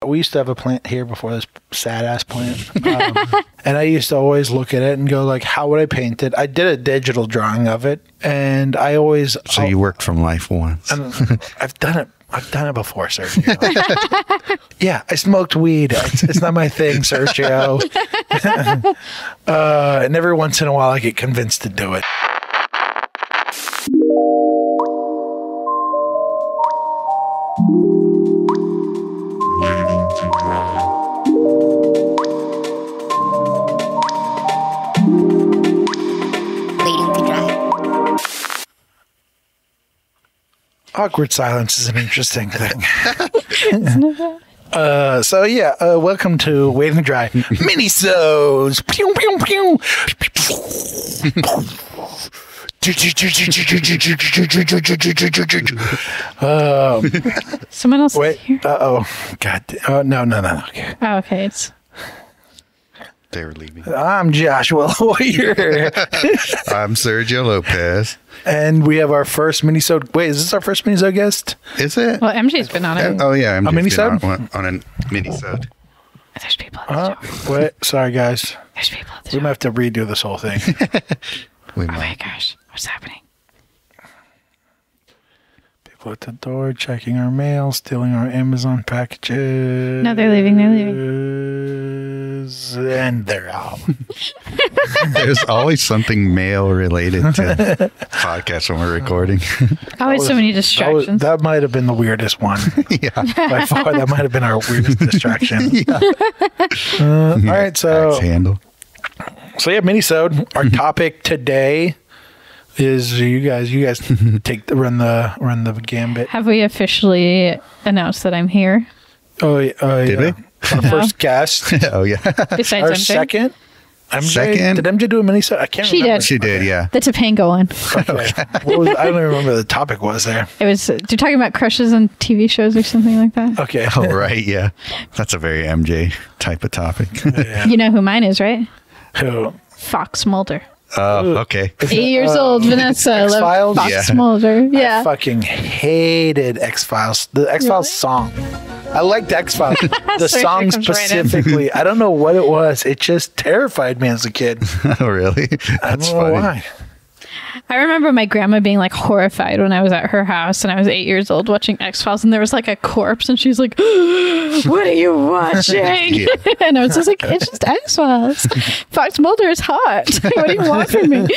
we used to have a plant here before this sad ass plant. And I used to always look at it and go like, how would I paint it? I did a digital drawing of it, and I always. So you worked from life once. I've done it. I've done it before, Sergio. Yeah, I smoked weed. It's not my thing, Sergio. And every once in a while, I get convinced to do it. Awkward silence is an interesting thing. So yeah, welcome to Waiting to Dry minisodes. Pew, pew, pew. Someone else Wait. is here. God. No. Okay. Oh, okay. It's They were leaving. I'm Joshua Lawyer. I'm Sergio Lopez. And we have our first minisode. Wait, is this our first minisode guest? Is it? well, MJ's been on it. Oh yeah, I'm A just minisode? on a minisode. There's people at the door. Wait, sorry guys. There's people at the We door. might have to redo this whole thing. We Oh my might. gosh, what's happening? People at the door checking our mail, stealing our Amazon packages. No, they're leaving. They're leaving. And they're out. There's always something male related to podcasts when we're recording. Always so many distractions. That might have been the weirdest one. Yeah. By far, that might have been our weirdest distraction. Yeah. All right, so Axe handle. yeah, minisode. Our topic today is you guys run the gambit. Have we officially announced that I'm here? Did we? Our first guest. Oh yeah. Besides Our MJ? second. MJ, Second? Did MJ do a minisode? I can't She remember. did. She did, yeah. The Topanga one. Okay. I don't even remember the topic was there. It was. You're talking about crushes on TV shows or something like that. Okay. Oh right, yeah. That's a very MJ type of topic. Yeah. You know who mine is, right? Who? Fox Mulder. Oh, okay. 8 years old, Vanessa. I love X-Files? Fox Yeah. Mulder. I Yeah. fucking hated X-Files. The X-Files song. I liked X-Files. The Sorry, song comes right in. specifically. I don't know what it was. It just terrified me as a kid. Oh really? I That's don't know funny. why. I remember my grandma being like horrified when I was at her house and I was 8 years old watching X-Files and there was like a corpse and she's like, what are you watching? Yeah. And I was just like, it's just X-Files. Fox Mulder is hot. What do you want from me?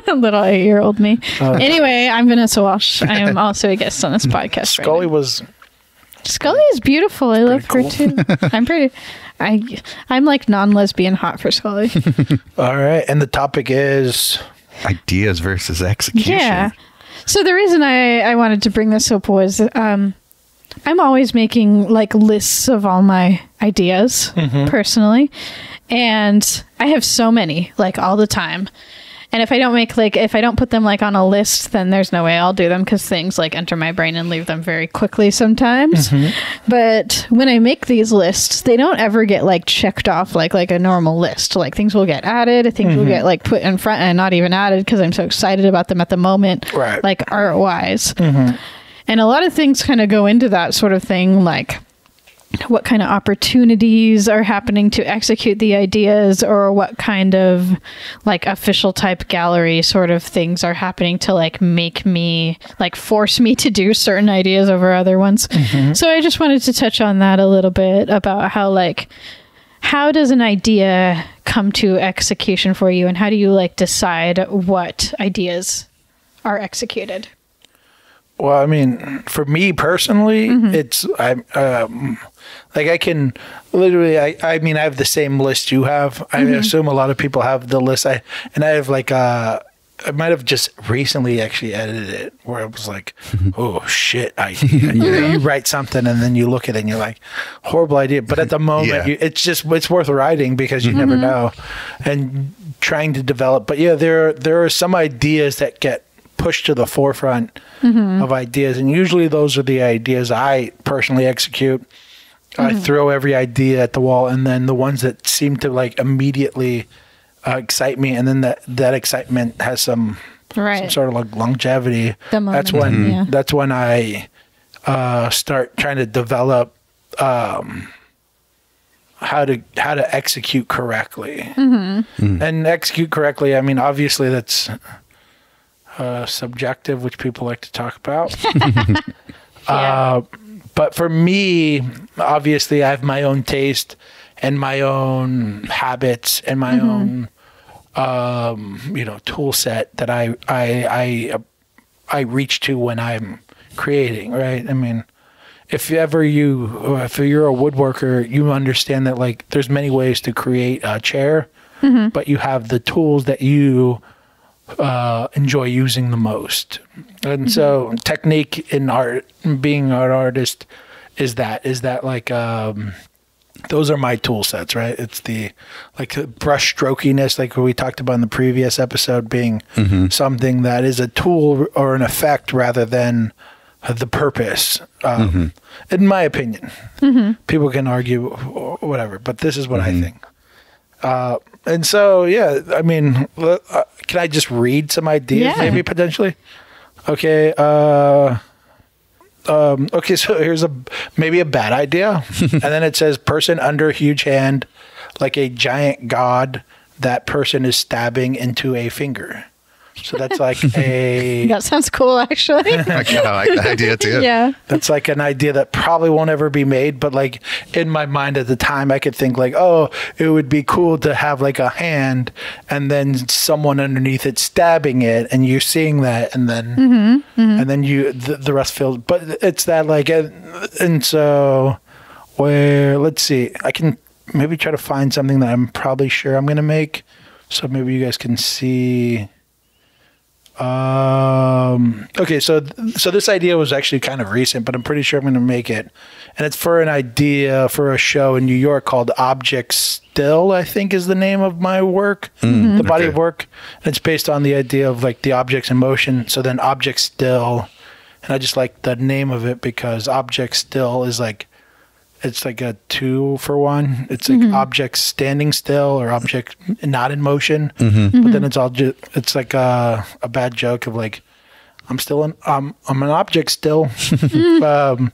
Little 8-year-old me. Anyway, I'm Vanessa Walsh. I am also a guest on this podcast. Scully was... Scully is beautiful. I love her too. I'm like non-lesbian hot for Scully. All right. And the topic is... Ideas versus execution. Yeah. So the reason I wanted to bring this up was I'm always making like lists of all my ideas personally. And I have so many like all the time. And if I don't put them like on a list, then there's no way I'll do them because things like enter my brain and leave them very quickly sometimes. But when I make these lists, they don't ever get like checked off like a normal list. Like things will get added, things will get like put in front and not even added because I'm so excited about them at the moment, Right. like art wise. And a lot of things kind of go into that sort of thing, like what kind of opportunities are happening to execute the ideas or what kind of like official type gallery sort of things are happening to like make me like force me to do certain ideas over other ones. So I just wanted to touch on that a little bit about how does an idea come to execution for you and how do you like decide what ideas are executed? Well, I mean, for me personally, it's I can literally. I mean, I have the same list you have. I assume a lot of people have the list. I have like I might have just recently actually edited it where it was like, oh shit, you write something and then you look at it and you're like, horrible idea. But at the moment, it's worth writing because you never know, and trying to develop. But yeah, there are some ideas that get pushed to the forefront of ideas, and usually those are the ideas I personally execute. I throw every idea at the wall, and then the ones that seem to like immediately excite me, and then that excitement has some sort of like longevity. That's when I start trying to develop how to execute correctly. And execute correctly, I mean, obviously that's subjective, which people like to talk about. But for me, obviously, I have my own taste and my own habits and my own, tool set that I reach to when I'm creating. Right? I mean, if you're a woodworker, you understand that like there's many ways to create a chair, but you have the tools that you enjoy using the most. And so technique in art, being an artist, is that like those are my tool sets, right? It's the like brush strokiness, like we talked about in the previous episode, being something that is a tool or an effect rather than the purpose, in my opinion. People can argue or whatever, but this is what I think. And so, yeah, I mean, can I just read some ideas maybe potentially? Okay. Okay, so here's maybe a bad idea. And then it says person under huge hand, like a giant god, that person is stabbing into a finger. So that's like a... That sounds cool, actually. I kind of like the idea too. Yeah. That's like an idea that probably won't ever be made, but like in my mind at the time, I could think like, oh, it would be cool to have like a hand and then someone underneath it stabbing it, and you're seeing that, and then and then the rest fills. But it's that like, and so where, let's see, I can maybe try to find something that I'm probably sure I'm going to make. So maybe you guys can see... okay, so this idea was actually kind of recent, but I'm pretty sure I'm going to make it. And it's for an idea for a show in New York called Object Still, I think is the name of my work, the body of work. And it's based on the idea of like the objects in motion. So then Object Still, and I just like the name of it because Object Still is like, it's like a 2-for-1. It's like object standing still or object not in motion. But then it's all it's like a bad joke of like, I'm an object still. But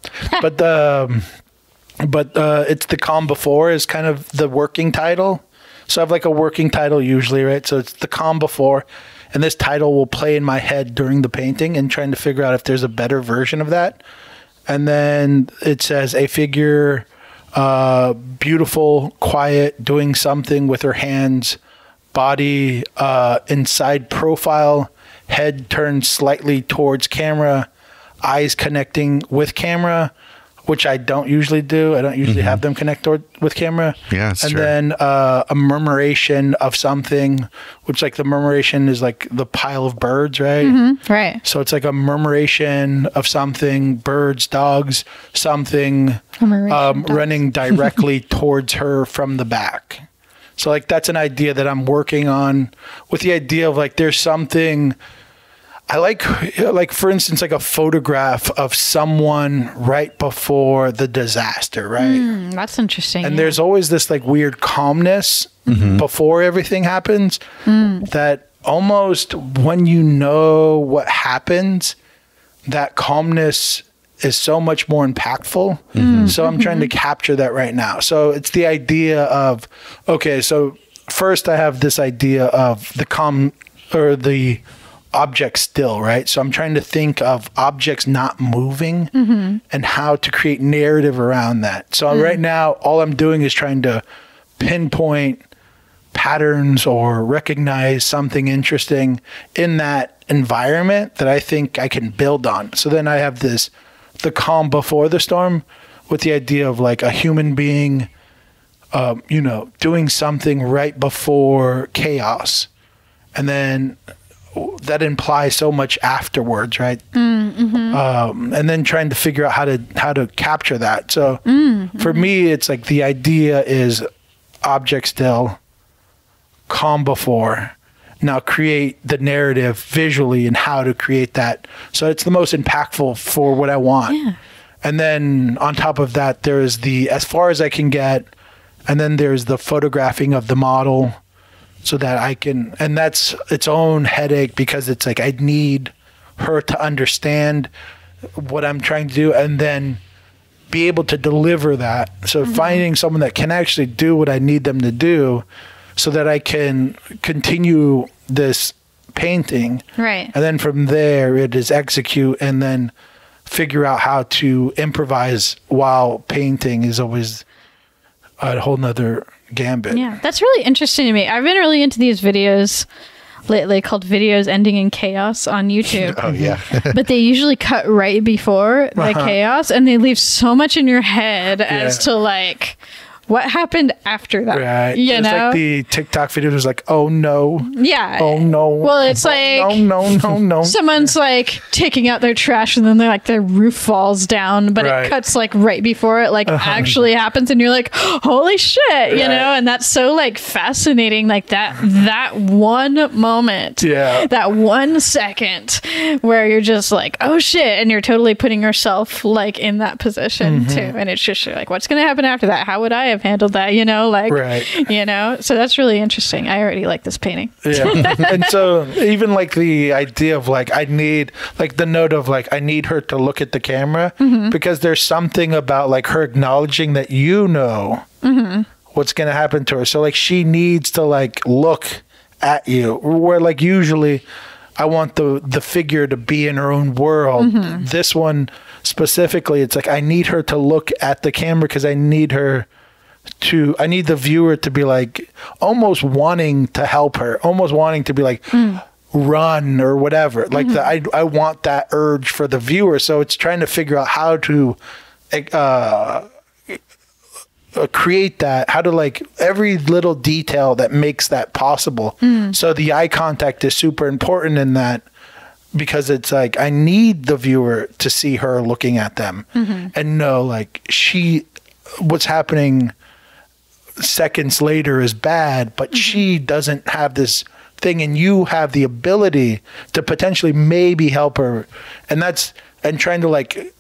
it's the calm before is kind of the working title. So I have like a working title usually, right? So it's the calm before, and this title will play in my head during the painting and trying to figure out if there's a better version of that. And then it says a figure, beautiful, quiet, doing something with her hands, body inside profile, head turned slightly towards camera, eyes connecting with camera, which I don't usually do. I don't usually have them connect with camera. Yeah, that's and true. then a murmuration of something, which like the murmuration is like the pile of birds, right? Right. So it's like a murmuration of something, birds, dogs, something running directly towards her from the back. So like that's an idea that I'm working on with the idea of like there's something... I like for instance, like a photograph of someone right before the disaster, right? That's interesting. And there's always this like weird calmness before everything happens that almost when you know what happens, that calmness is so much more impactful. So I'm trying to capture that right now. So it's the idea of, okay, so first I have this idea of the calm or the object still, right? So I'm trying to think of objects not moving and how to create narrative around that. So right now, all I'm doing is trying to pinpoint patterns or recognize something interesting in that environment that I think I can build on. So then I have the calm before the storm with the idea of like a human being, doing something right before chaos. And then that implies so much afterwards, right? And then trying to figure out how to capture that. So for me, it's like the idea is object still, calm before. Now create the narrative visually and how to create that. So it's the most impactful for what I want. Yeah. And then on top of that, there is the as far as I can get, and then there's the photographing of the model. So that I can, and that's its own headache because it's like I need her to understand what I'm trying to do, and then be able to deliver that. So finding someone that can actually do what I need them to do so that I can continue this painting. Right. And then from there, it is execute and then figure out how to improvise while painting is always a whole nother gambit. Yeah, that's really interesting to me. I've been really into these videos lately called Videos Ending in Chaos on YouTube. Oh, yeah. But they usually cut right before the chaos, and they leave so much in your head as to like what happened after that. Right. You it's know? like the TikTok video was like, oh no. Yeah. Oh no. Well, it's like no. someone's like taking out their trash and then they're like their roof falls down, but it cuts like right before it like actually happens, and you're like, holy shit, you know? And that's so like fascinating, like that one moment, that 1 second where you're just like, oh shit, and you're totally putting yourself like in that position too. And it's just like, what's gonna happen after that? How would I have handled that, you know, like, you know, so that's really interesting. I already like this painting. And so even like the idea of like, I need like the note of like, I need her to look at the camera because there's something about like her acknowledging that, you know, what's going to happen to her. So like, she needs to like look at you, where like usually I want the figure to be in her own world. This one specifically, it's like, I need her to look at the camera because I need the viewer to be like almost wanting to help her, almost wanting to be like run or whatever. Like I want that urge for the viewer. So it's trying to figure out how to create that, how to like every little detail that makes that possible. So the eye contact is super important in that, because it's like, I need the viewer to see her looking at them and know like what's happening seconds later is bad, but she doesn't have this thing, and you have the ability to potentially maybe help her. And trying to like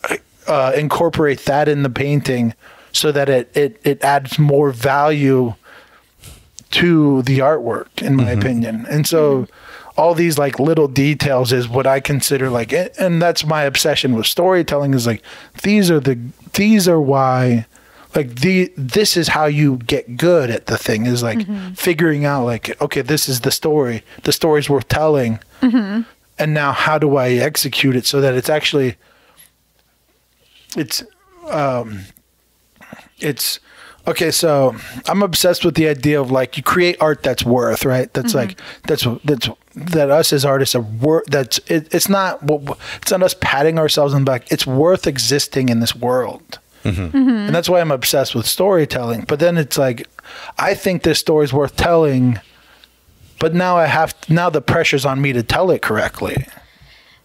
incorporate that in the painting so that it adds more value to the artwork, in my opinion. And so all these like little details is what I consider like, and that's my obsession with storytelling, is like, these are why, like this is how you get good at the thing, is like figuring out like, okay, this is the story's worth telling. And now how do I execute it so that it's actually, it's okay. So I'm obsessed with the idea of like, you create art that's worth, right? That's like, that us as artists are worth, it's not us patting ourselves on the back. It's worth existing in this world. And that's why I'm obsessed with storytelling. But then it's like, I think this story's worth telling, but now the pressure's on me to tell it correctly.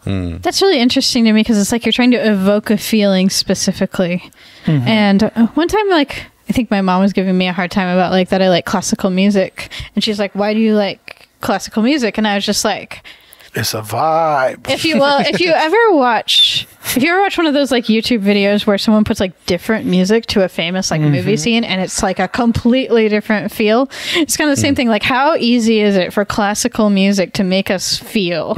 That's really interesting to me, because it's like you're trying to evoke a feeling specifically. And one time, like, I think my mom was giving me a hard time about like that I like classical music, and she's like, why do you like classical music? And I was just like, it's a vibe. If you ever watch one of those like YouTube videos where someone puts like different music to a famous like movie scene, and it's like a completely different feel, it's kind of the same thing. Like, how easy is it for classical music to make us feel,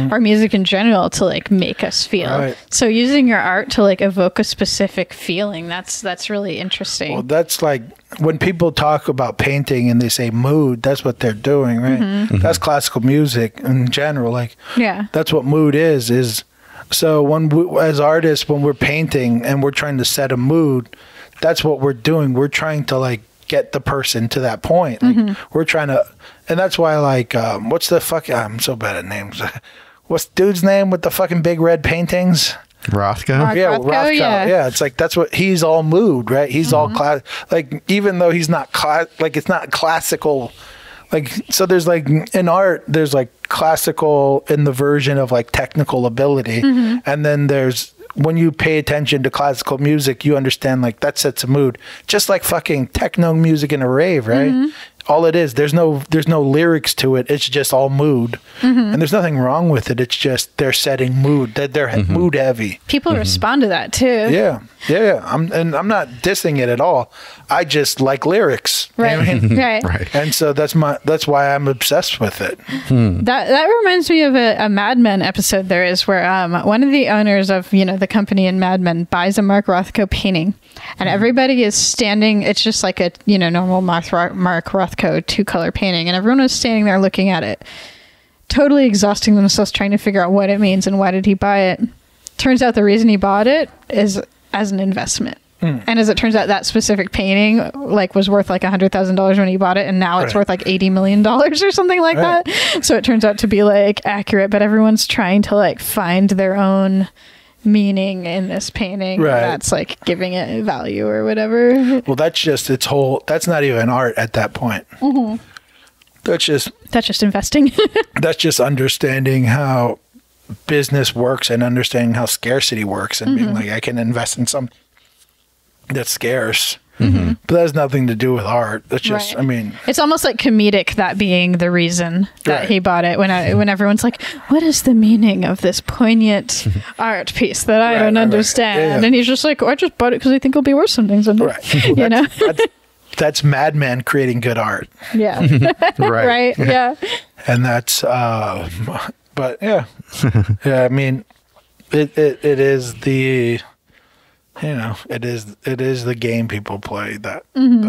or music in general to like make us feel? So using your art to like evoke a specific feeling, that's really interesting. Well, that's like when people talk about painting and they say mood, that's what they're doing, right? That's classical music in general. Like, that's what mood is. So as artists, when we're painting and we're trying to set a mood, that's what we're doing. We're trying to like get the person to that point. Like, we're trying to, and that's why like, what's the fuck? I'm so bad at names. What's dude's name with the fucking big red paintings? Rothko? Yeah, Rothko. Yeah, it's like, that's what, he's all mood, right? He's all like, even though he's not like, it's not classical. Like, so there's like, in art, there's like classical in the version of like technical ability. And then there's, when you pay attention to classical music, you understand like that sets a mood. Just like fucking techno music in a rave, right? all it is. There's no lyrics to it. It's just all mood, and there's nothing wrong with it. It's just they're setting mood. That they're mood heavy. People respond to that too. Yeah. I'm not dissing it at all. I just like lyrics. Right. You know what I mean? Right. And so that's why I'm obsessed with it. That reminds me of a Mad Men episode there is where one of the owners of the company in Mad Men buys a Mark Rothko painting, and everybody is standing. It's just like a normal Mark Rothko 2-color painting, and everyone was standing there looking at it, totally exhausting themselves trying to figure out what it means and why did he buy it. Turns out the reason he bought it is as an investment. And as it turns out, that specific painting was worth like $100,000 when he bought it, and now it's worth like $80 million or something like that. So it turns out to be like accurate, but everyone's trying to like find their own meaning in this painting. That's like giving it value or whatever. Well, that's just that's not even art at that point. That's just investing. That's just understanding how business works and understanding how scarcity works and being like, I can invest in something that's scarce. But that has nothing to do with art. That's just, it's almost like comedic, that being the reason that he bought it. When everyone's like, what is the meaning of this poignant art piece that I don't understand? Yeah. And he's just like, I just bought it because I think it'll be worth something someday. That's Mad Men creating good art. Yeah. Right. Yeah. And that's, but yeah. Yeah. I mean, it is the, it is the game people play, that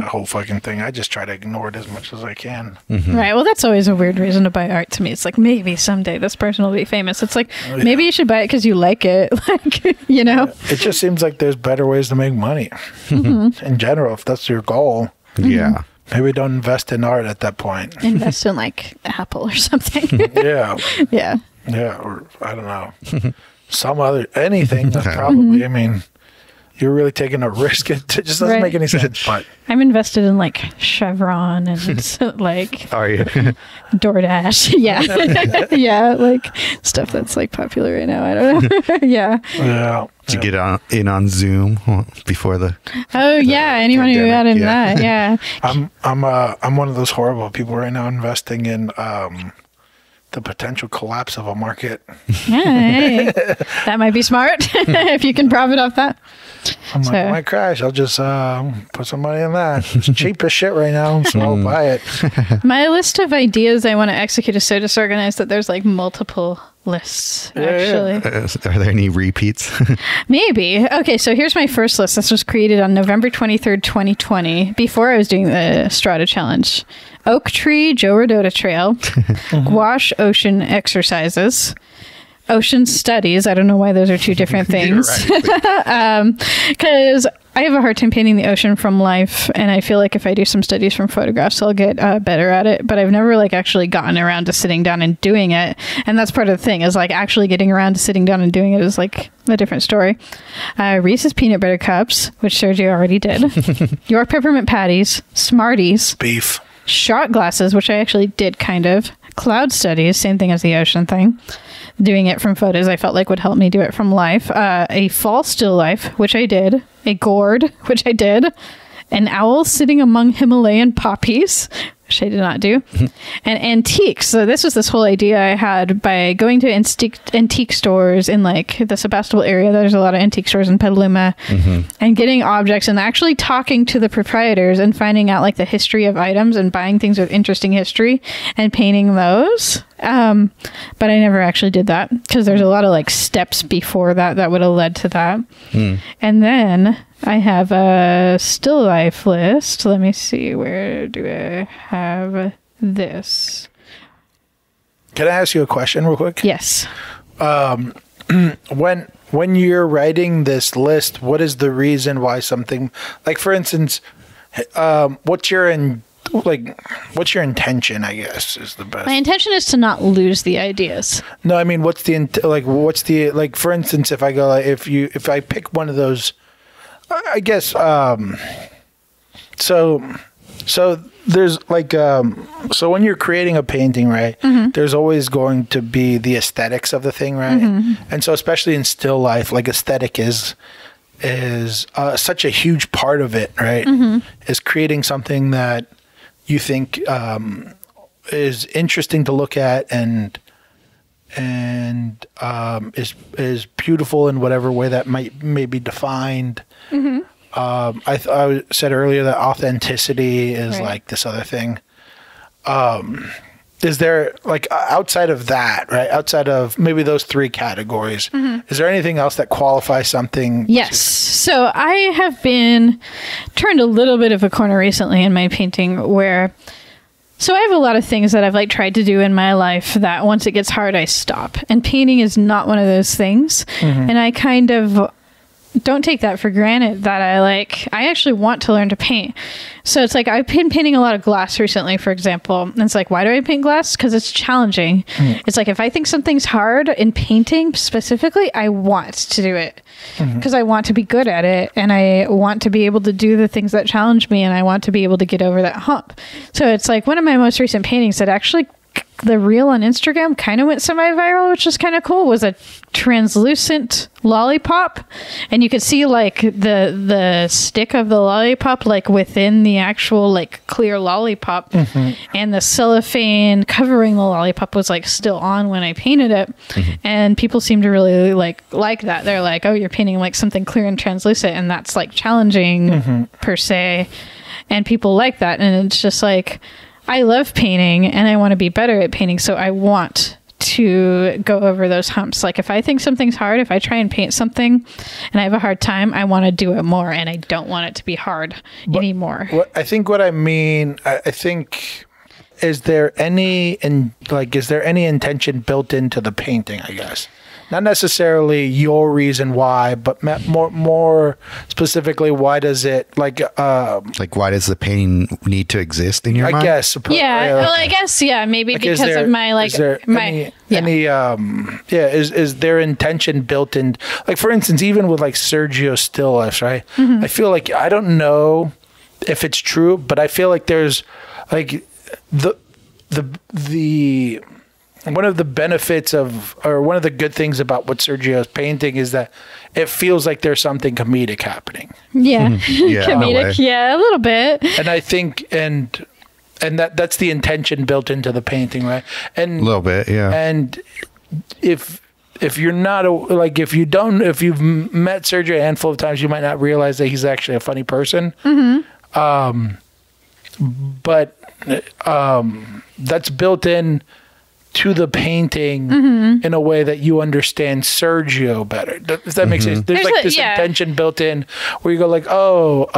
whole fucking thing. I just try to ignore it as much as I can. Right. Well, that's always a weird reason to buy art to me. It's like, maybe someday this person will be famous. It's like, maybe you should buy it because you like it. It just seems like there's better ways to make money in general, if that's your goal. Yeah. Maybe don't invest in art at that point. Invest in like Apple or something. Yeah. Or I don't know, some other, anything. Probably. I mean, you're really taking a risk. It just doesn't make any sense. But I'm invested in like Chevron and like are you? DoorDash. Yeah, like stuff that's like popular right now. I don't know. Yeah. Did you get in on Zoom before the? Oh yeah, anyone who got in that. Yeah. I'm one of those horrible people right now investing in the potential collapse of a market. Hey, that might be smart if you can profit off that. I'm like, it might crash. I'll just put some money in that. It's cheap as shit right now, so I'll buy it. My list of ideas I want to execute is so disorganized that there's like multiple lists, actually. Are there any repeats? Maybe. Okay, so here's my first list. This was created on November 23rd, 2020, before I was doing the Strata Challenge. Oak Tree Joe Rodota Trail, Gouache Ocean Exercises, Ocean Studies. I don't know why those are two different things. Because I have a hard time painting the ocean from life, and I feel like if I do some studies from photographs, I'll get better at it. But I've never like actually gotten around to sitting down and doing it, and that's part of the thing, is like actually getting around to sitting down and doing it is like a different story. Reese's Peanut Butter Cups, which Sergio already did. York Peppermint Patties, Smarties, beef, shot glasses, which I actually did kind of. Cloud Studies, same thing as the ocean thing. Doing it from photos I felt like would help me do it from life. A fall still life, which I did. A gourd, which I did. An owl sitting among Himalayan poppies, which I did not do. And antiques. So this was this whole idea I had by going to antique stores in like the Sebastopol area. There's a lot of antique stores in Petaluma, and getting objects and actually talking to the proprietors and finding out like the history of items and buying things with interesting history and painting those. But I never actually did that because there's a lot of like steps before that would have led to that. And then I have a still life list. Let me see. Where do I have this? Can I ask you a question real quick? Yes. When you're writing this list, what is the reason why something, like for instance, what's your intention, I guess, is the best. My intention is to not lose the ideas. No, I mean, what's the for instance, if I go, if I pick one of those, I guess, so there's like, so when you're creating a painting, right, there's always going to be the aesthetics of the thing, right? And so especially in still life, like aesthetic is such a huge part of it, right? Is creating something that you think is interesting to look at and is beautiful in whatever way that may be defined. I said earlier that authenticity is like this other thing. Is there, like, outside of that, right? Outside of maybe those three categories, is there anything else that qualifies something? Yes. So I have been turned a little bit of a corner recently in my painting where, so I have a lot of things that I've like tried to do in my life that once it gets hard, I stop. And painting is not one of those things. And I kind of don't take that for granted that I actually want to learn to paint. So it's like I've been painting a lot of glass recently, for example. And it's like, why do I paint glass? Because it's challenging. It's like if I think something's hard in painting specifically, I want to do it because I want to be good at it and I want to be able to do the things that challenge me and I want to be able to get over that hump. So it's like one of my most recent paintings that actually the reel on Instagram kind of went semi-viral, which is kind of cool, was a translucent lollipop. And you could see like the stick of the lollipop like within the actual like clear lollipop. And the cellophane covering the lollipop was like still on when I painted it. And people seem to really like that. They're like, oh, you're painting like something clear and translucent and that's like challenging per se. And people like that. And it's just like, I love painting and I want to be better at painting. So I want to go over those humps. Like if I think something's hard, if I try and paint something and I have a hard time, I want to do it more and I don't want it to be hard anymore. I think is there any intention built into the painting, I guess? Not necessarily your reason why, but more specifically, why does it why does the painting need to exist in your mind? I guess. I guess, maybe because of my is there intention built in? Like, for instance, even with like Sergio still lifes, right? I feel like, I don't know if it's true, but I feel like there's like the one of the benefits or one of the good things about what Sergio's painting is that it feels like there's something comedic happening. Yeah. Comedic. Yeah, a little bit. And I think, and that's the intention built into the painting, right? And a little bit. Yeah. And if you're not if you've met Sergio a handful of times, you might not realize that he's actually a funny person. But that's built in to the painting in a way that you understand Sergio better. Does that make sense? There's like this intention built in where you go like, oh,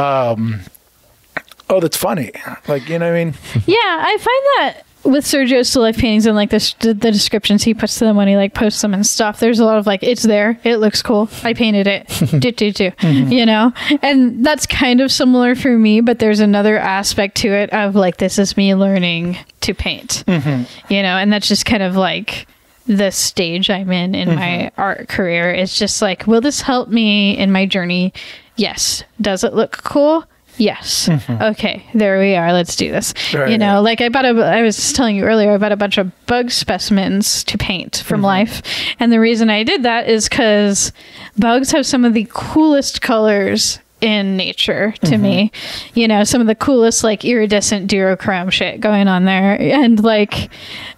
that's funny. Like, you know what I mean? Yeah, I find that with Sergio's still life paintings and like the descriptions he puts to them when he like posts them and stuff, there's a lot of like, it's there, it looks cool, I painted it, you know? And that's kind of similar for me, but there's another aspect to it of like, this is me learning to paint, you know? And that's just kind of like the stage I'm in my art career. It's just like, will this help me in my journey? Yes. Does it look cool? Yes. Okay, there we are. Let's do this. Right, you know, like I was telling you earlier, I bought a bunch of bug specimens to paint from life. And the reason I did that is because bugs have some of the coolest colors in nature to me. You know, some of the coolest like iridescent duochrome shit going on there. And like,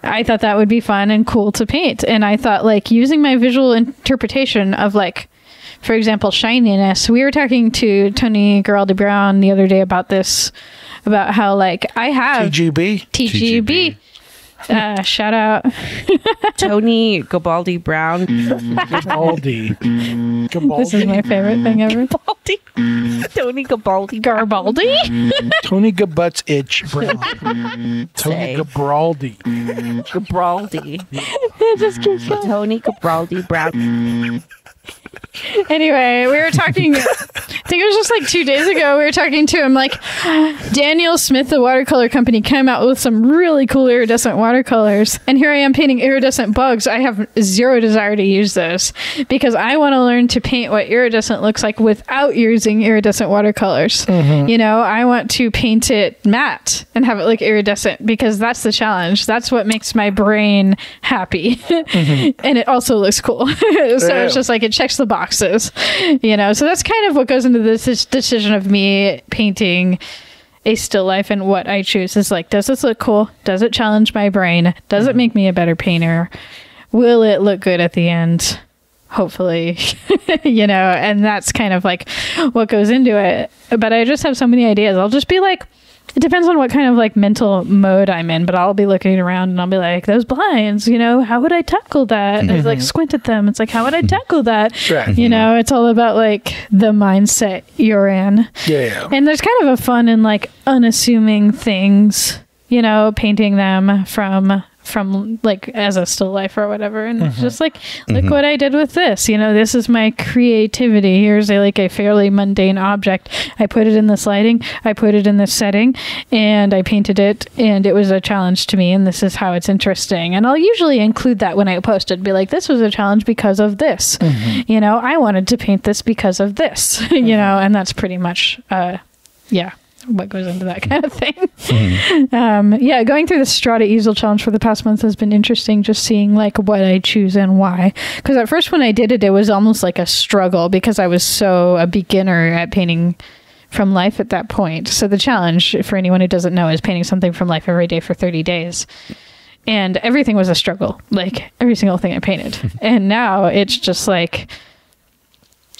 I thought that would be fun and cool to paint. And I thought like using my visual interpretation of like, for example, shininess. We were talking to Tony Giraldi Brown the other day about this, about how like I have TGB. Shout out Tony Gabaldi Brown. Gabaldi. This is my favorite thing ever. Tony Gabaldi. Garbaldi. Tony Gabutts Itch Brown. Tony Gabraldi. Gabraldi. It just keeps going. Tony Gabraldi Brown. Anyway, we were talking, I think it was just like 2 days ago, we were talking to him like, Daniel Smith, the watercolor company, came out with some really cool iridescent watercolors. And here I am painting iridescent bugs. I have zero desire to use those because I want to learn to paint what iridescent looks like without using iridescent watercolors. You know, I want to paint it matte and have it look iridescent because that's the challenge. That's what makes my brain happy. And it also looks cool. So it's just like, it checks the boxes, you know? So that's kind of what goes into this decision of me painting a still life and what I choose is like, does this look cool? Does it challenge my brain? Does it make me a better painter? Will it look good at the end? Hopefully, and that's kind of like what goes into it. But I just have so many ideas. I'll just be like, it depends on what kind of like mental mode I'm in, but I'll be looking around and I'll be like, those blinds, how would I tackle that? And I like squint at them. It's like, how would I tackle that? Right. It's all about like the mindset you're in. Yeah. And there's kind of a fun in like unassuming things, painting them from like as a still life or whatever, and it's just like, look what I did with this. This is my creativity. Here's a fairly mundane object. I put it in this lighting, I put it in this setting, and I painted it, and it was a challenge to me, and this is how it's interesting. And I'll usually include that when I post it, be like, this was a challenge because of this. I wanted to paint this because of this. And that's pretty much what goes into that kind of thing. Going through the Strata Easel Challenge for the past month has been interesting, just seeing like what I choose and why. Because at first when I did it, it was almost like a struggle because I was so a beginner at painting from life at that point. So the challenge, for anyone who doesn't know, is painting something from life every day for 30 days. And everything was a struggle, like every single thing I painted. And now it's just like,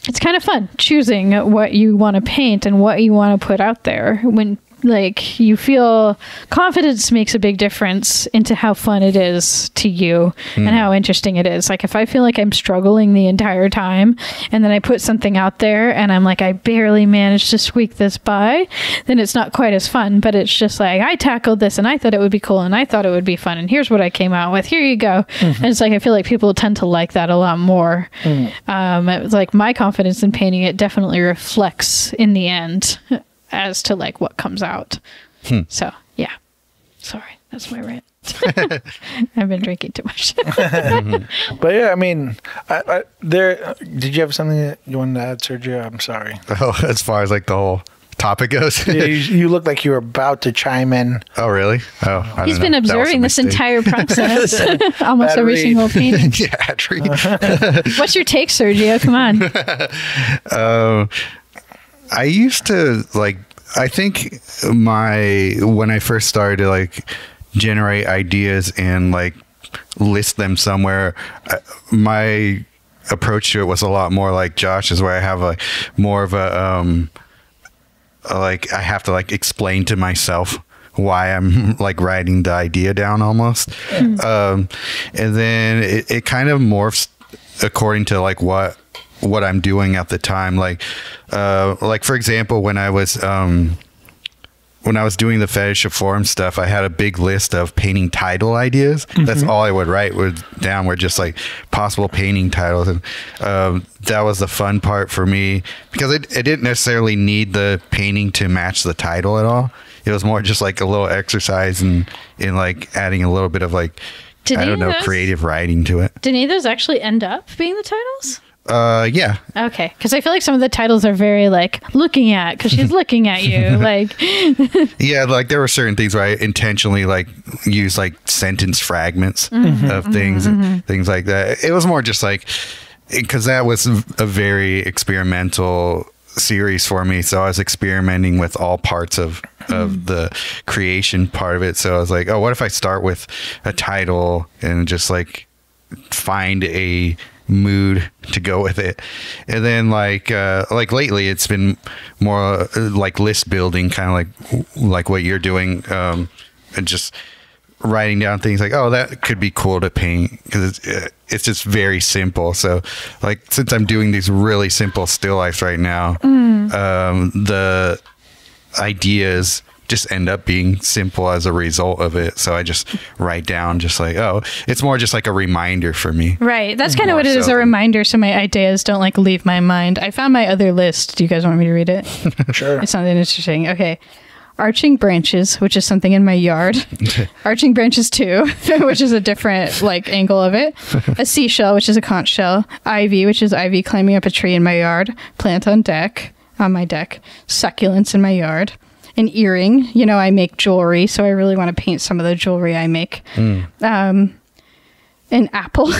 it's kind of fun choosing what you want to paint and what you want to put out there when like you feel confidence makes a big difference into how fun it is to you and how interesting it is. Like if I feel like I'm struggling the entire time and then I put something out there and I'm like, I barely managed to squeak this by, then it's not quite as fun. But it's just like, I tackled this and I thought it would be cool and I thought it would be fun and here's what I came out with. Here you go. And it's like, I feel like people tend to like that a lot more. It's like my confidence in painting it definitely reflects in the end as to like what comes out. So yeah, sorry, that's my rant. I've been drinking too much. But yeah, I mean, did you have something that you wanted to add, Sergio? I'm sorry. Oh, as far as like the whole topic goes. Yeah, you look like you were about to chime in. Oh, really? Oh, I He's don't been know. observing this entire process. Almost every single painting. Yeah, Adri. What's your take, Sergio? Come on. I used to like, I think when I first started to like generate ideas and like list them somewhere, my approach to it was a lot more like Josh's, where I have like more of a, like I have to like explain to myself why I'm like writing the idea down almost. And then it kind of morphs according to like what I'm doing at the time. Like for example, when I was doing the Fetish of Form stuff, I had a big list of painting title ideas. That's all I would write down were just like possible painting titles. And that was the fun part for me because it didn't necessarily need the painting to match the title at all. It was more just like a little exercise in like adding a little bit of like, creative writing to it. Did any of those actually end up being the titles? Yeah. Okay, because I feel like some of the titles are very like looking at, because she's looking at you, like. Yeah, like there were certain things where I intentionally like use like sentence fragments of things and things like that. It was more just like, because that was a very experimental series for me, so I was experimenting with all parts of the creation part of it. So I was like, oh, what if I start with a title and just like find a mood to go with it, and then like lately it's been more like list building, kind of like what you're doing, and just writing down things like, oh, that could be cool to paint, because it's just very simple. So like since I'm doing these really simple still lifes right now, the ideas just end up being simple as a result of it. So I just write down just like, oh, it's more just like a reminder for me. Right. That's kind of what it is, a reminder, so my ideas don't like leave my mind. I found my other list. Do you guys want me to read it? Sure. It's something interesting. Okay. Arching branches, which is something in my yard. Arching branches 2, which is a different like angle of it. A seashell, which is a conch shell. Ivy, which is ivy climbing up a tree in my yard. Plant on my deck. Succulents in my yard. An earring. You know, I make jewelry, so I really want to paint some of the jewelry I make. an apple,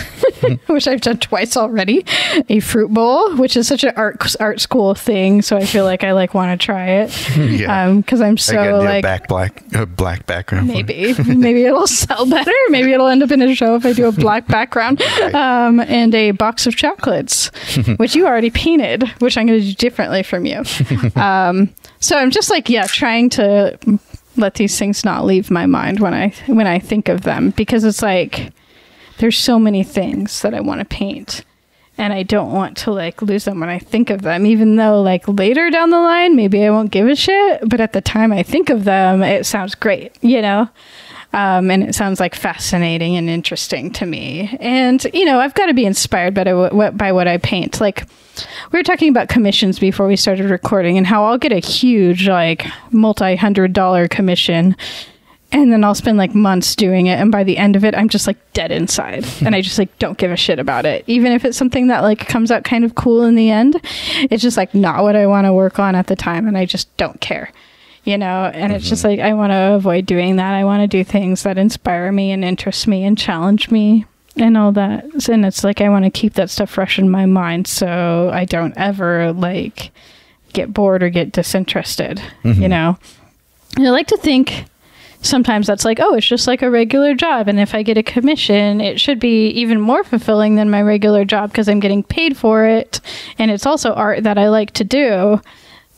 which I've done twice already, a fruit bowl, which is such an art school thing. So I feel like I like want to try it. Yeah. Cause I'm so like black background. maybe it'll sell better. Maybe it'll end up in a show if I do a black background. And a box of chocolates, which you already painted, which I'm going to do differently from you. So I'm just like, trying to let these things not leave my mind when I think of them, because it's like, there's so many things that I want to paint and I don't want to like lose them when I think of them, even though like later down the line, maybe I won't give a shit. But at the time I think of them, it sounds great, you know? And it sounds like fascinating and interesting to me. And, you know, I've got to be inspired by what I paint. Like we were talking about commissions before we started recording and how I'll get a huge, like multi-$100 commission. And then I'll spend like months doing it. And by the end of it, I'm just like dead inside. And I just like don't give a shit about it. Even if it's something that like comes out kind of cool in the end, it's just like not what I want to work on at the time. And I just don't care, you know? And it's just like, I want to avoid doing that. I want to do things that inspire me and interest me and challenge me and all that. And it's like, I want to keep that stuff fresh in my mind so I don't ever like get bored or get disinterested, you know? And I like to think sometimes that's like, oh, it's just like a regular job. And if I get a commission, it should be even more fulfilling than my regular job because I'm getting paid for it. And it's also art that I like to do.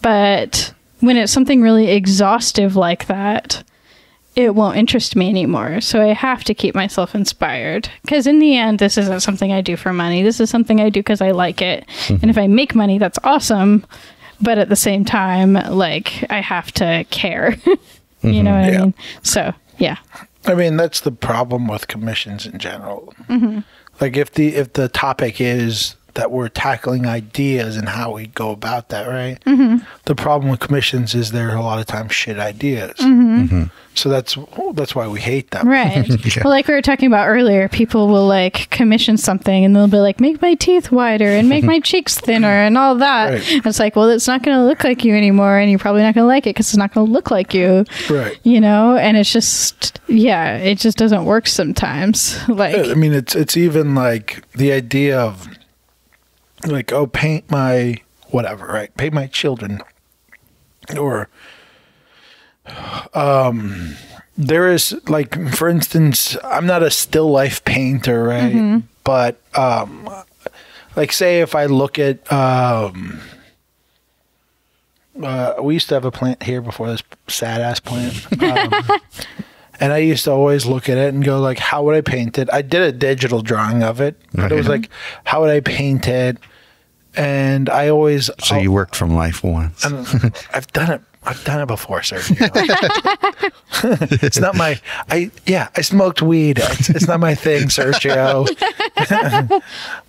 But when it's something really exhaustive like that, it won't interest me anymore. So I have to keep myself inspired because in the end, this isn't something I do for money. This is something I do because I like it. And if I make money, that's awesome. But at the same time, like I have to care. You know what I mean? So, yeah. I mean, that's the problem with commissions in general. Like if the topic is that we're tackling ideas and how we go about that, right? The problem with commissions is there are a lot of times shit ideas. So that's why we hate them. Right. Well, like we were talking about earlier, people will like commission something and they'll be like, make my teeth wider and make my cheeks thinner and all that. Right. And it's like, well, it's not going to look like you anymore and you're probably not going to like it because it's not going to look like you. Right. You know? And it's just, it just doesn't work sometimes. Like, I mean, it's even like the idea of like, oh, paint my whatever, right? Paint my children. Or there is like, for instance, I'm not a still life painter, right? But like say if I look at we used to have a plant here before, this sad ass plant. And I used to always look at it and go like, how would I paint it? I did a digital drawing of it, but it was like, how would I paint it? And I always... So you worked from life once. I've done it. I've done it before, Sergio. It's not my... I smoked weed. It's not my thing, Sergio.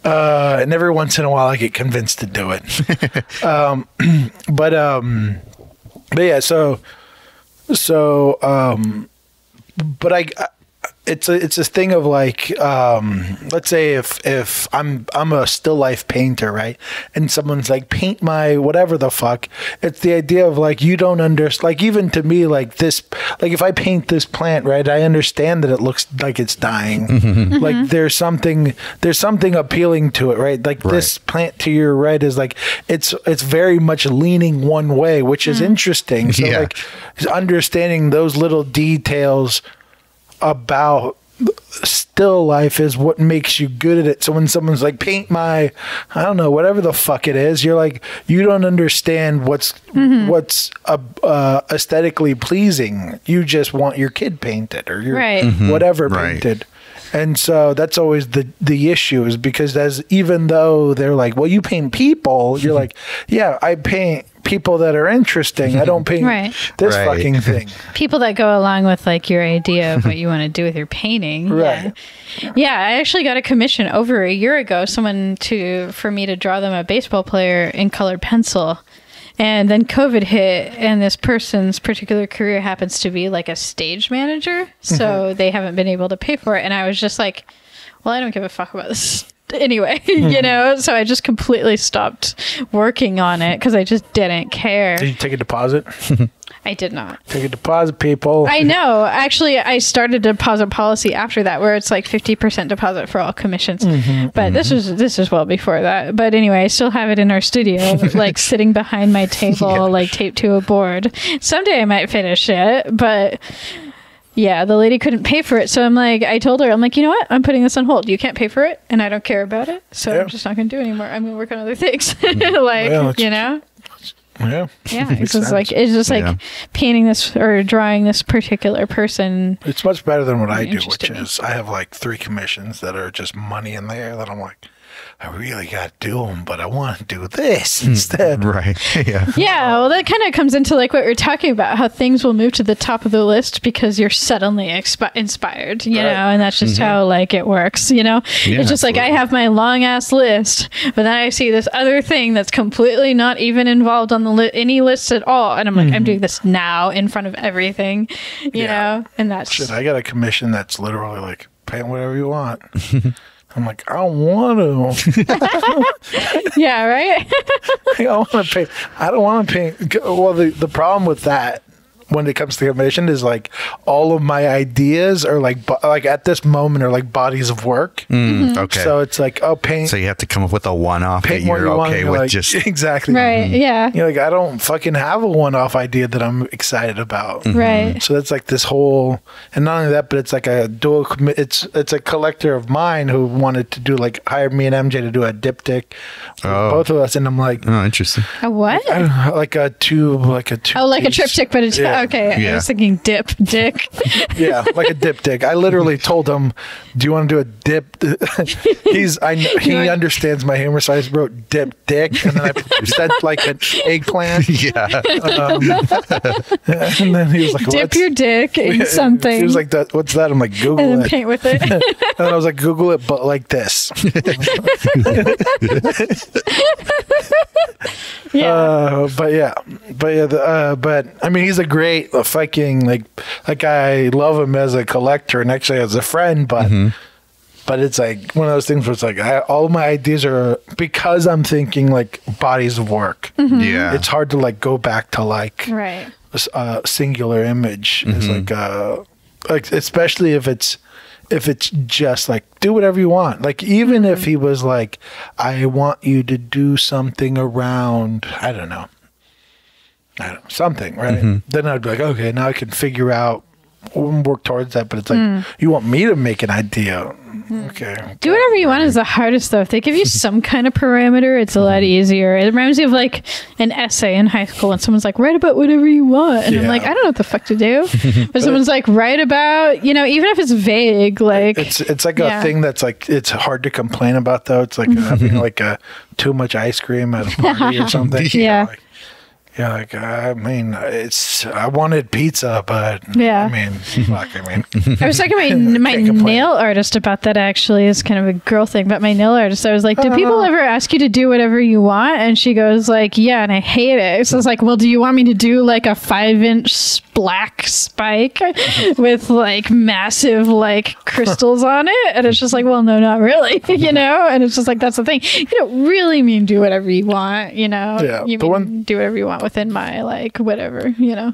And every once in a while I get convinced to do it. But yeah, but it's a thing of like, let's say if I'm a still life painter, right? And someone's like, paint my whatever the fuck. It's the idea of like, you don't understand, like even to me, like this, like if I paint this plant, right, I understand that it looks like it's dying. Like there's something appealing to it, right? Like this plant to your right is like, it's very much leaning one way, which is interesting. So like understanding those little details about still life is what makes you good at it. So when someone's like, paint my, I don't know, whatever the fuck it is, you're like, you don't understand what's aesthetically pleasing. You just want your kid painted or your whatever painted. And so that's always the issue, is because even though they're like, well, you paint people, you're like, yeah, I paint people that are interesting. I don't paint this fucking thing. People that go along with like your idea of what you want to do with your painting. Right. Yeah, I actually got a commission over a year ago, for me to draw them a baseball player in colored pencil. And then COVID hit, and this person's particular career happens to be like a stage manager. So they haven't been able to pay for it. And I was just like, well, I don't give a fuck about this anyway, you know? So I just completely stopped working on it because I just didn't care. Did you take a deposit? I did not. Take a deposit, people. I know. Actually, I started a deposit policy after that where it's like 50% deposit for all commissions. But this is well before that. But anyway, I still have it in our studio, like sitting behind my table, like taped to a board. Someday I might finish it, but yeah, the lady couldn't pay for it. So I told her, I'm like, you know what? I'm putting this on hold. You can't pay for it, and I don't care about it. So I'm just not going to do it anymore. I'm going to work on other things. You know? Yeah. Yeah. It's just like painting this or drawing this particular person. It's much better than what I do, which is I have like 3 commissions that are just money in there that I'm like, I really got to do them, but I want to do this instead. Right. Yeah. Yeah. Well, that kind of comes into like what we're talking about, how things will move to the top of the list because you're suddenly inspired, you know, and that's just how like it works, you know. Yeah, it's just like I have my long ass list, but then I see this other thing that's completely not even involved on the any list at all, and I'm like, I'm doing this now in front of everything, you know, and that's shit. I got a commission that's literally like paint whatever you want. I'm like, I don't want to. Yeah, right. I want to paint. I don't want to paint. Well, the problem with that when it comes to commission is like all of my ideas are like at this moment are like bodies of work. Okay. So it's like, oh, paint. So you have to come up with a one-off that Paint what you're you want, okay and you're with. like, Just exactly. Right. Yeah. You're like, I don't fucking have a one-off idea that I'm excited about. Right. So that's like this whole, and not only that, but it's like a dual. It's a collector of mine who wanted to do like hired me and MJ to do a diptych, both of us, and I'm like, oh, interesting. A what? like a tube, Oh, like a triptych, but it's okay. Yeah. I was thinking dick. Yeah, like a diptych. I literally told him, "Do you want to do a dip?" He understands my humor, so I just wrote "dip dick," and then I said like an eggplant. Yeah. And then he was like, Dip your dick in something. He was like, "What's that?" I'm like, "Google and then it." paint with it. And I was like, "Google it, but like this." Yeah. But I mean, he's a great fucking like I love him as a collector and actually as a friend, but it's like one of those things where it's like all my ideas are because I'm thinking like bodies of work. Yeah. It's hard to like go back to like Right. a singular image. It's like especially if it's just like do whatever you want. Like even if he was like, I want you to do something around, I don't know, something, right? Then I'd be like, okay, now I can figure out and work towards that. But it's like, you want me to make an idea. Okay. Do whatever you want is the hardest though. If they give you some kind of parameter, it's a lot easier. It reminds me of like an essay in high school and someone's like, write about whatever you want. And I'm like, I don't know what the fuck to do. But someone's like, write about, you know, even if it's vague, like it's like a thing that's like, it's hard to complain about though. It's like having like too much ice cream at a party or something. Yeah. Like I mean, I wanted pizza, but Yeah. I mean, fuck, I mean, I was talking to my Can't complain. nail artist about that actually. It's kind of a girl thing, but my nail artist, I was like, do people ever ask you to do whatever you want? And she goes like, yeah, and I hate it. So I was like, well, do you want me to do like a 5-inch black spike with like massive like crystals on it? And it's just like, well, no, not really, you know? And it's just like, that's the thing. You don't really mean do whatever you want, you know? Yeah, You mean do whatever you want within my like whatever, you know?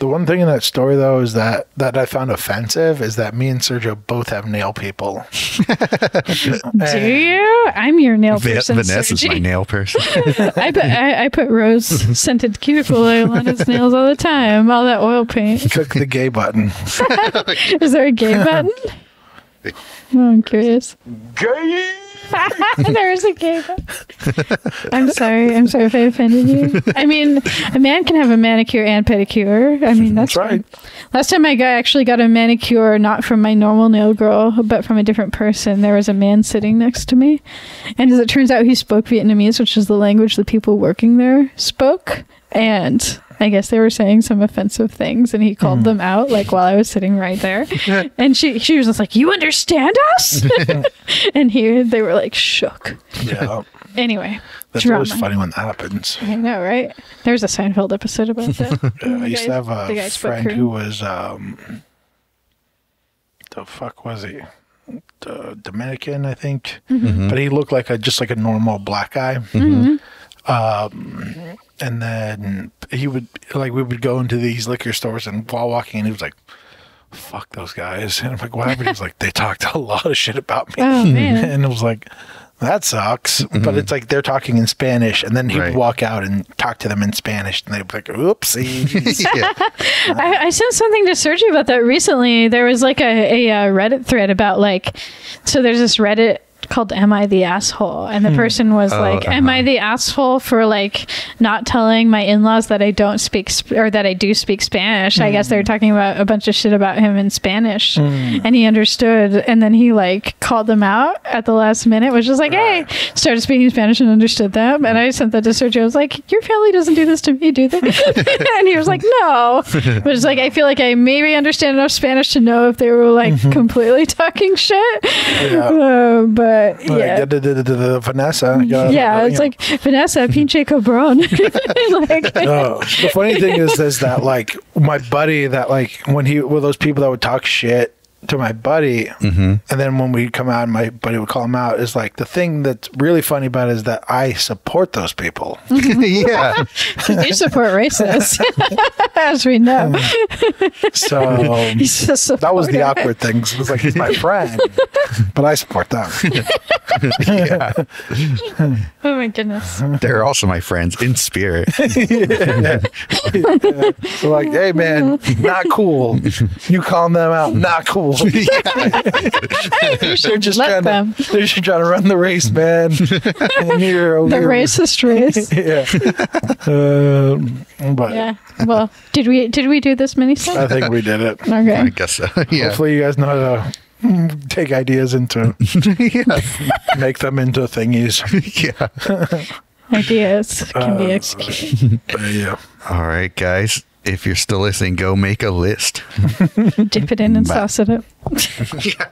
the one thing in that story though is that I found offensive is that me and Sergio both have nail people. Do you? I'm your nail person. Vanessa's Sergi. my nail person. I put rose scented cuticle oil on his nails all the time. All that oil paint. Click the gay button. Is there a gay button? Oh, I'm curious. Gay. There is a gay button. I'm sorry if I offended you. I mean, a man can have a manicure and pedicure. I mean, that's right. fine. Last time I actually got a manicure, not from my normal nail girl, but from a different person. There was a man sitting next to me. And as it turns out, he spoke Vietnamese, which is the language the people working there spoke. And I guess they were saying some offensive things, and he called them out, like, while I was sitting right there. And she was just like, you understand us? And they were, like, shook. Yeah. Anyway. That's drama. always funny when that happens. I know, right? There's a Seinfeld episode about that. I used to have a friend who was, the fuck was he? Dominican, I think. But he looked like just like a normal black guy. And then he would we would go into these liquor stores, and while walking in, he was like, fuck those guys. And I'm like, what happened? He was like, they talked a lot of shit about me. Oh, man. And it was like, that sucks. But it's like they're talking in Spanish, and then he would walk out and talk to them in Spanish, and they'd be like, oopsies. I sent something to Sergio about that recently. There was like a Reddit thread about so there's this Reddit called Am I the Asshole? And the person was am I the asshole for not telling my in-laws that I don't speak or that I do speak Spanish? I guess they were talking about a bunch of shit about him in Spanish, and he understood, and then he called them out at the last minute, which was hey, started speaking Spanish and understood them. And I sent that to Sergio. I was like, your family doesn't do this to me, do they? And he was like, no. But it's I feel like I maybe understand enough Spanish to know if they were completely talking shit. But yeah, Vanessa. It's like Vanessa, pinche cabrón. The funny thing is that my buddy that when he were those people that would talk shit to my buddy, and then when we come out and my buddy would call him out, is the thing that's really funny about it is that I support those people. Yeah. You support racists, as we know. So that was the awkward thing. It was he's my friend, but I support them. Yeah. Oh my goodness. They're also my friends in spirit. So hey man, not cool. You calling them out, not cool. You should they're just trying to run the race, man. And you're over the here. racist race. But yeah. Well, did we do this mini stuff? I think we did it. Okay. I guess so. Yeah. Hopefully you guys know how to take ideas into make them into thingies. Ideas can be executed. Yeah. All right, guys. If you're still listening, go make a list. Dip it in and sauce it up. Yeah.